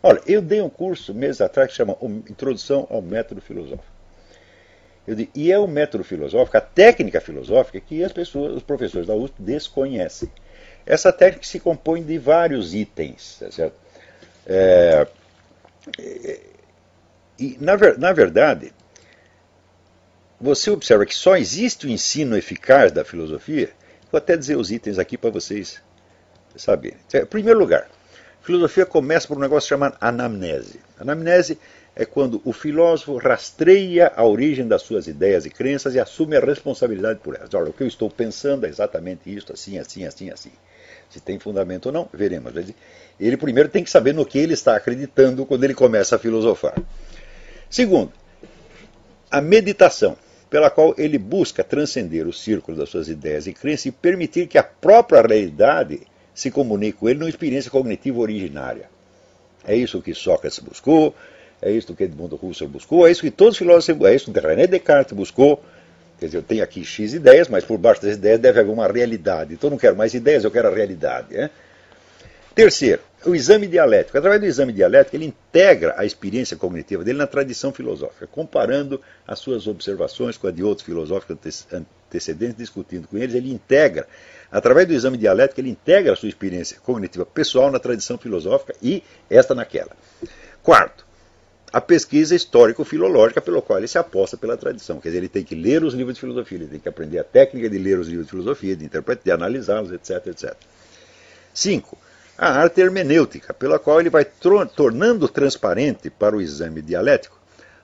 Olha, eu dei um curso meses atrás que chama Introdução ao Método Filosófico. E é o método filosófico, a técnica filosófica que as pessoas, os professores da USP desconhecem. Essa técnica se compõe de vários itens, tá certo? Na verdade, você observa que só existe o ensino eficaz da filosofia. Vou até dizer os itens aqui para vocês saberem. Em primeiro lugar, a filosofia começa por um negócio chamado anamnese. Anamnese é quando o filósofo rastreia a origem das suas ideias e crenças e assume a responsabilidade por elas. Olha, o que eu estou pensando é exatamente isso, assim, assim, assim, assim. Se tem fundamento ou não, veremos. Ele primeiro tem que saber no que ele está acreditando quando ele começa a filosofar. Segundo, a meditação, pela qual ele busca transcender o círculo das suas ideias e crenças e permitir que a própria realidade se comunique com ele numa experiência cognitiva originária. É isso que Sócrates buscou, é isso que Edmundo Husserl buscou, é isso que todos os filósofos, é isso que René Descartes buscou. Quer dizer, eu tenho aqui X ideias, mas por baixo das ideias deve haver uma realidade. Então eu não quero mais ideias, eu quero a realidade. Né? Terceiro, o exame dialético. Através do exame dialético, ele integra a experiência cognitiva dele na tradição filosófica, comparando as suas observações com a de outros filósofos antecedentes, discutindo com eles. Ele integra, através do exame dialético, ele integra a sua experiência cognitiva pessoal na tradição filosófica e esta naquela. Quarto, a pesquisa histórico-filológica pelo qual ele se aposta pela tradição. Quer dizer, ele tem que ler os livros de filosofia, ele tem que aprender a técnica de ler os livros de filosofia, de interpretar, de analisá-los, etc, etc. 5. A arte hermenêutica, pela qual ele vai tornando transparente para o exame dialético,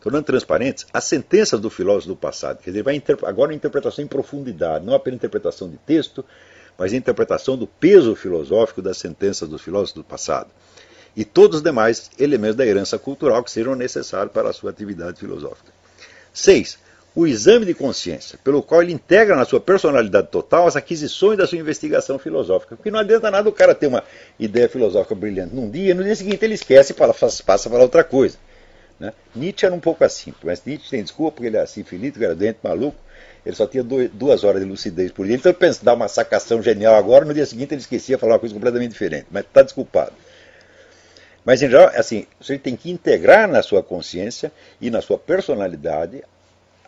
tornando transparentes as sentenças do filósofo do passado. Quer dizer, ele vai agora uma interpretação em profundidade, não apenas interpretação de texto, mas a interpretação do peso filosófico das sentenças dos filósofos do passado. E todos os demais elementos da herança cultural que sejam necessários para a sua atividade filosófica. 6. O exame de consciência, pelo qual ele integra na sua personalidade total as aquisições da sua investigação filosófica. Porque não adianta nada o cara ter uma ideia filosófica brilhante num dia, e no dia seguinte ele esquece e passa a falar outra coisa. Né? Nietzsche era um pouco assim, mas Nietzsche tem desculpa porque ele era assim, finito, era doente, maluco, ele só tinha 2 horas de lucidez por dia. Então ele pensa, dá uma sacação genial agora, no dia seguinte ele esquecia de falar uma coisa completamente diferente, mas está desculpado. Mas, em geral, assim, você tem que integrar na sua consciência e na sua personalidade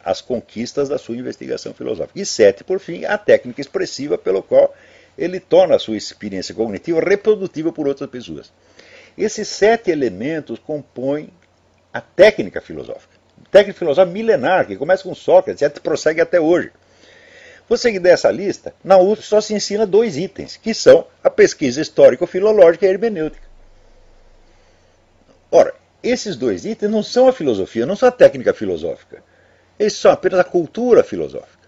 as conquistas da sua investigação filosófica. E 7, por fim, a técnica expressiva pelo qual ele torna a sua experiência cognitiva reprodutível por outras pessoas. Esses 7 elementos compõem a técnica filosófica. Técnica filosófica milenar, que começa com Sócrates e prossegue até hoje. Você que der essa lista, na USP só se ensina 2 itens, que são a pesquisa histórico-filológica e a hermenêutica. Ora, esses 2 itens não são a filosofia, não são a técnica filosófica. Eles são apenas a cultura filosófica.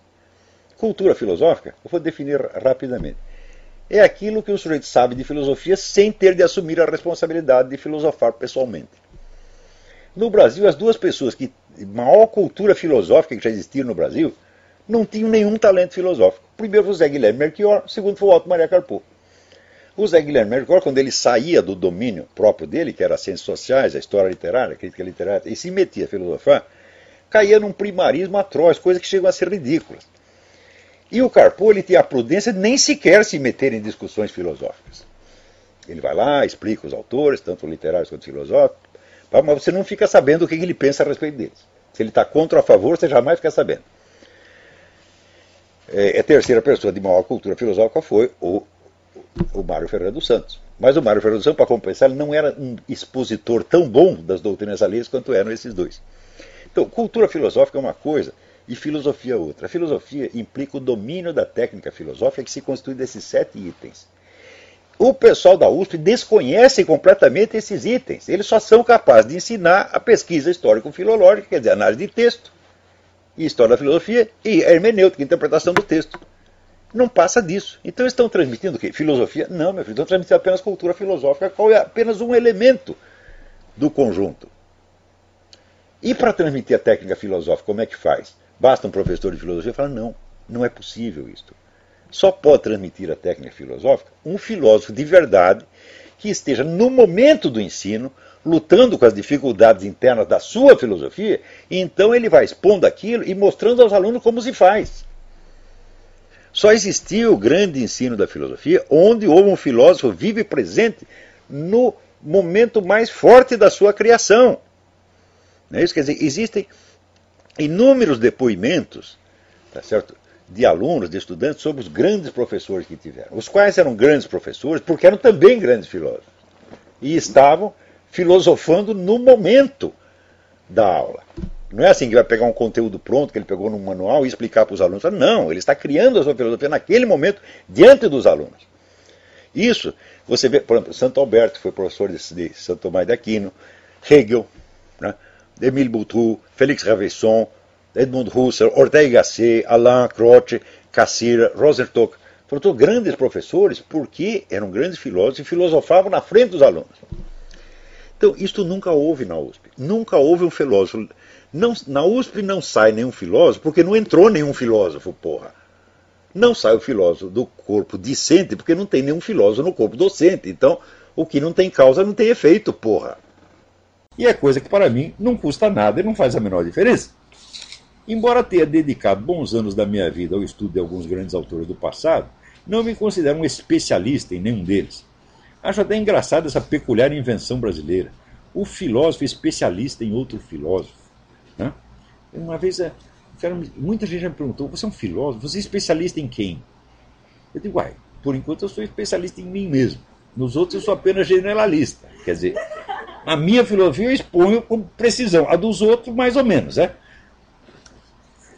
Cultura filosófica, eu vou definir rapidamente. É aquilo que o sujeito sabe de filosofia sem ter de assumir a responsabilidade de filosofar pessoalmente. No Brasil, as 2 pessoas que maior cultura filosófica que já existiram no Brasil não tinham nenhum talento filosófico. Primeiro foi o Zé Guilherme Melchior, segundo foi o Otto Maria Carpo. O Zé Guilherme Melchior, quando ele saía do domínio próprio dele, que era as ciências sociais, a história literária, a crítica literária, e se metia a filosofar, caía num primarismo atroz, coisas que chegam a ser ridículas. E o Carpo, ele tinha a prudência de nem sequer se meter em discussões filosóficas. Ele vai lá, explica os autores, tanto literários quanto filosóficos, mas você não fica sabendo o que ele pensa a respeito deles. Se ele está contra ou a favor, você jamais fica sabendo. A terceira pessoa de maior cultura filosófica foi o Mário Ferreira dos Santos. Mas o Mário Ferreira dos Santos, para compensar, ele não era um expositor tão bom das doutrinas alheias quanto eram esses 2. Então, cultura filosófica é uma coisa e filosofia é outra. A filosofia implica o domínio da técnica filosófica que se constitui desses 7 itens. O pessoal da USP desconhece completamente esses itens. Eles só são capazes de ensinar a pesquisa histórico-filológica, quer dizer, análise de texto, e história da filosofia, e a hermenêutica, a interpretação do texto. Não passa disso. Então eles estão transmitindo o quê? Filosofia? Não, meu filho, estão transmitindo apenas cultura filosófica, qual é apenas um elemento do conjunto. E para transmitir a técnica filosófica, como é que faz? Basta um professor de filosofia falar, não, não é possível isto. Só pode transmitir a técnica filosófica um filósofo de verdade que esteja no momento do ensino, lutando com as dificuldades internas da sua filosofia, e então ele vai expondo aquilo e mostrando aos alunos como se faz. Só existiu o grande ensino da filosofia onde houve um filósofo vivo e presente no momento mais forte da sua criação. Não é isso? Quer dizer, existem inúmeros depoimentos, tá certo, de alunos, de estudantes, sobre os grandes professores que tiveram, os quais eram grandes professores porque eram também grandes filósofos e estavam filosofando no momento da aula. Não é assim que vai pegar um conteúdo pronto que ele pegou num manual e explicar para os alunos. Não, ele está criando a sua filosofia naquele momento, diante dos alunos. Isso, você vê, por exemplo, Santo Alberto foi professor de Santo Tomás de Aquino, Hegel, né, Émile Boutroux, Félix Ravesson, Edmund Husserl, Ortega y Gasset, Alain, Croce, Cassirer, Rosenstock. Foram todos grandes professores porque eram grandes filósofos e filosofavam na frente dos alunos. Então, isto nunca houve na USP. Nunca houve um filósofo. Não, na USP não sai nenhum filósofo porque não entrou nenhum filósofo, porra. Não sai o filósofo do corpo discente porque não tem nenhum filósofo no corpo docente. Então, o que não tem causa não tem efeito, porra. E é coisa que para mim não custa nada e não faz a menor diferença. Embora tenha dedicado bons anos da minha vida ao estudo de alguns grandes autores do passado, não me considero um especialista em nenhum deles. Acho até engraçado essa peculiar invenção brasileira. O filósofo especialista em outro filósofo. Né? Uma vez, muita gente já me perguntou, você é um filósofo? Você é especialista em quem? Eu digo, por enquanto eu sou especialista em mim mesmo. Nos outros eu sou apenas generalista. Quer dizer, a minha filosofia eu exponho com precisão. A dos outros, mais ou menos.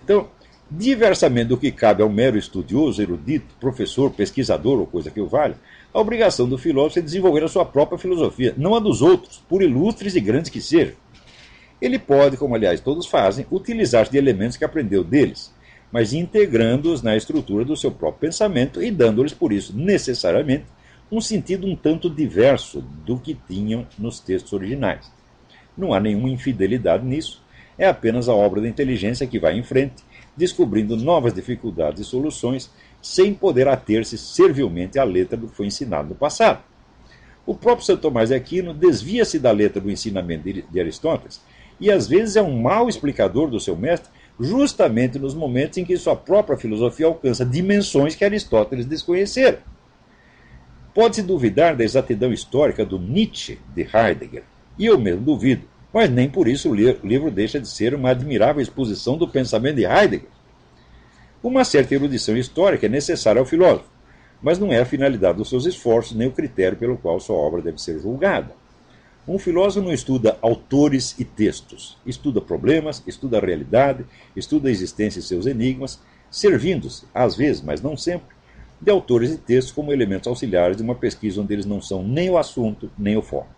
Então, diversamente do que cabe ao mero estudioso, erudito, professor, pesquisador ou coisa que o valha, a obrigação do filósofo é desenvolver a sua própria filosofia, não a dos outros, por ilustres e grandes que sejam. Ele pode, como aliás todos fazem, utilizar-se de elementos que aprendeu deles, mas integrando-os na estrutura do seu próprio pensamento e dando-lhes, por isso, necessariamente, um sentido um tanto diverso do que tinham nos textos originais. Não há nenhuma infidelidade nisso, é apenas a obra da inteligência que vai em frente, descobrindo novas dificuldades e soluções, sem poder ater-se servilmente à letra do que foi ensinado no passado. O próprio Santo Tomás de Aquino desvia-se da letra do ensinamento de Aristóteles e às vezes é um mau explicador do seu mestre, justamente nos momentos em que sua própria filosofia alcança dimensões que Aristóteles desconhecera. Pode-se duvidar da exatidão histórica do Nietzsche de Heidegger, e eu mesmo duvido, mas nem por isso o livro deixa de ser uma admirável exposição do pensamento de Heidegger. Uma certa erudição histórica é necessária ao filósofo, mas não é a finalidade dos seus esforços nem o critério pelo qual sua obra deve ser julgada. Um filósofo não estuda autores e textos, estuda problemas, estuda a realidade, estuda a existência e seus enigmas, servindo-se, às vezes, mas não sempre, de autores e textos como elementos auxiliares de uma pesquisa onde eles não são nem o assunto, nem o foco.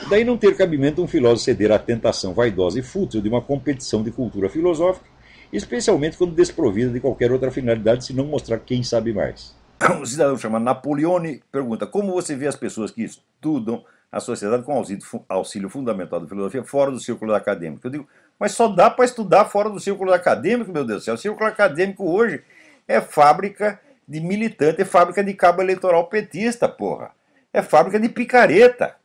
Daí não ter cabimento um filósofo ceder à tentação vaidosa e fútil de uma competição de cultura filosófica, especialmente quando desprovida de qualquer outra finalidade senão mostrar quem sabe mais. Um cidadão chamado Napoleone pergunta: como você vê as pessoas que estudam a sociedade com auxílio fundamental da filosofia fora do círculo acadêmico? Eu digo, mas só dá para estudar fora do círculo acadêmico, meu Deus do céu. O círculo acadêmico hoje é fábrica de militante, é fábrica de cabo eleitoral petista, porra. É fábrica de picareta.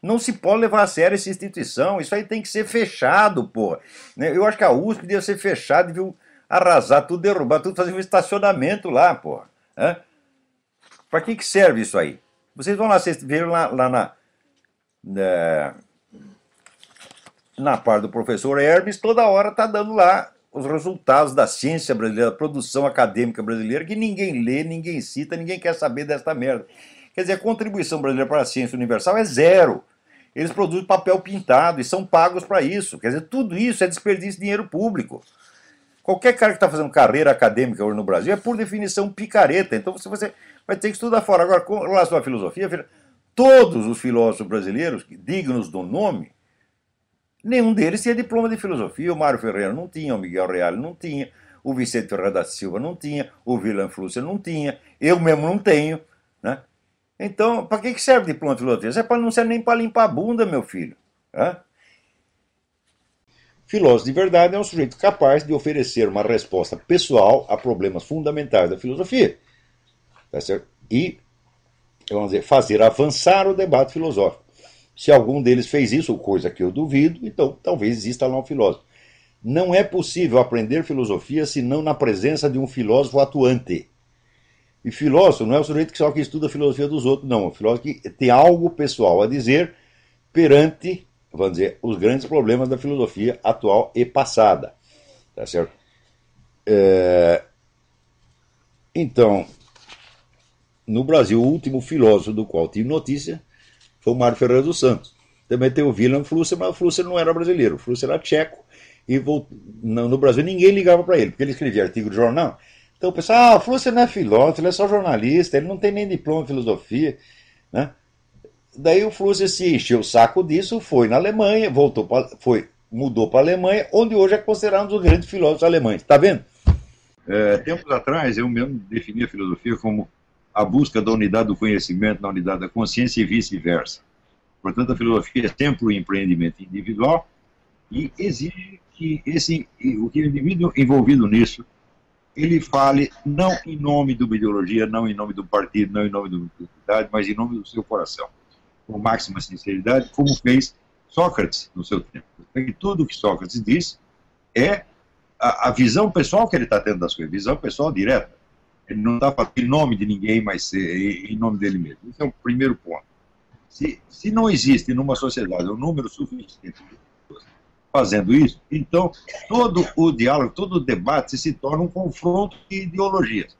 Não se pode levar a sério essa instituição. Isso aí tem que ser fechado, porra. Eu acho que a USP devia ser fechada, devia arrasar tudo, derrubar tudo, fazer um estacionamento lá, porra. Para que serve isso aí? Vocês vão lá, vocês viram lá na parte do professor Hermes, toda hora está dando lá os resultados da ciência brasileira, da produção acadêmica brasileira, que ninguém lê, ninguém cita, ninguém quer saber desta merda. Quer dizer, a contribuição brasileira para a ciência universal é zero. Eles produzem papel pintado e são pagos para isso. Quer dizer, tudo isso é desperdício de dinheiro público. Qualquer cara que está fazendo carreira acadêmica hoje no Brasil é, por definição, picareta. Então você vai ter que estudar fora. Agora, com relação à filosofia, todos os filósofos brasileiros, dignos do nome, nenhum deles tinha diploma de filosofia. O Mário Ferreira não tinha, o Miguel Reale não tinha, o Vicente Ferreira da Silva não tinha, o Wilhelm Flusser não tinha, eu mesmo não tenho, né? Então, para que serve diploma de filosofia? Isso não serve nem para limpar a bunda, meu filho. Filósofo de verdade é um sujeito capaz de oferecer uma resposta pessoal a problemas fundamentais da filosofia. Tá certo? E, vamos dizer, fazer avançar o debate filosófico. Se algum deles fez isso, coisa que eu duvido, então talvez exista lá um filósofo. Não é possível aprender filosofia senão na presença de um filósofo atuante. E filósofo não é o sujeito que só que estuda a filosofia dos outros, não. O filósofo que tem algo pessoal a dizer perante, vamos dizer, os grandes problemas da filosofia atual e passada. Tá certo? Então, no Brasil, o último filósofo do qual tive notícia foi o Mário Ferreira dos Santos. Também tem o Wilhelm Flusser, mas o Flusser não era brasileiro, o Flusser era tcheco. E no Brasil ninguém ligava para ele, porque ele escrevia artigo de jornal. Então o pessoal, o Flusser não é filósofo, ele é só jornalista, ele não tem nem diploma em filosofia. Né? Daí o Flusser se encheu o saco disso, foi na Alemanha, mudou para a Alemanha, onde hoje é considerado um dos grandes filósofos alemães. Está vendo? Tempos atrás, eu mesmo defini a filosofia como a busca da unidade do conhecimento na unidade da consciência e vice-versa. Portanto, a filosofia é sempre o empreendimento individual e exige que o indivíduo envolvido nisso, ele fale não em nome de uma ideologia, não em nome do partido, não em nome de uma identidade, mas em nome do seu coração, com máxima sinceridade, como fez Sócrates no seu tempo. E tudo o que Sócrates diz é a visão pessoal que ele está tendo das coisas, visão pessoal direta. Ele não está falando em nome de ninguém, mas em nome dele mesmo. Esse é o primeiro ponto. Se não existe numa sociedade um número suficiente de pessoas fazendo isso, então todo o diálogo, todo o debate se torna um confronto de ideologias,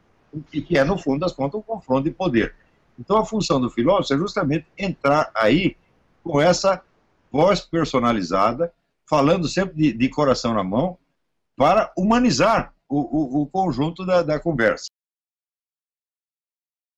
que é, no fundo das contas, um confronto de poder. Então a função do filósofo é justamente entrar aí com essa voz personalizada, falando sempre de coração na mão, para humanizar o conjunto da conversa.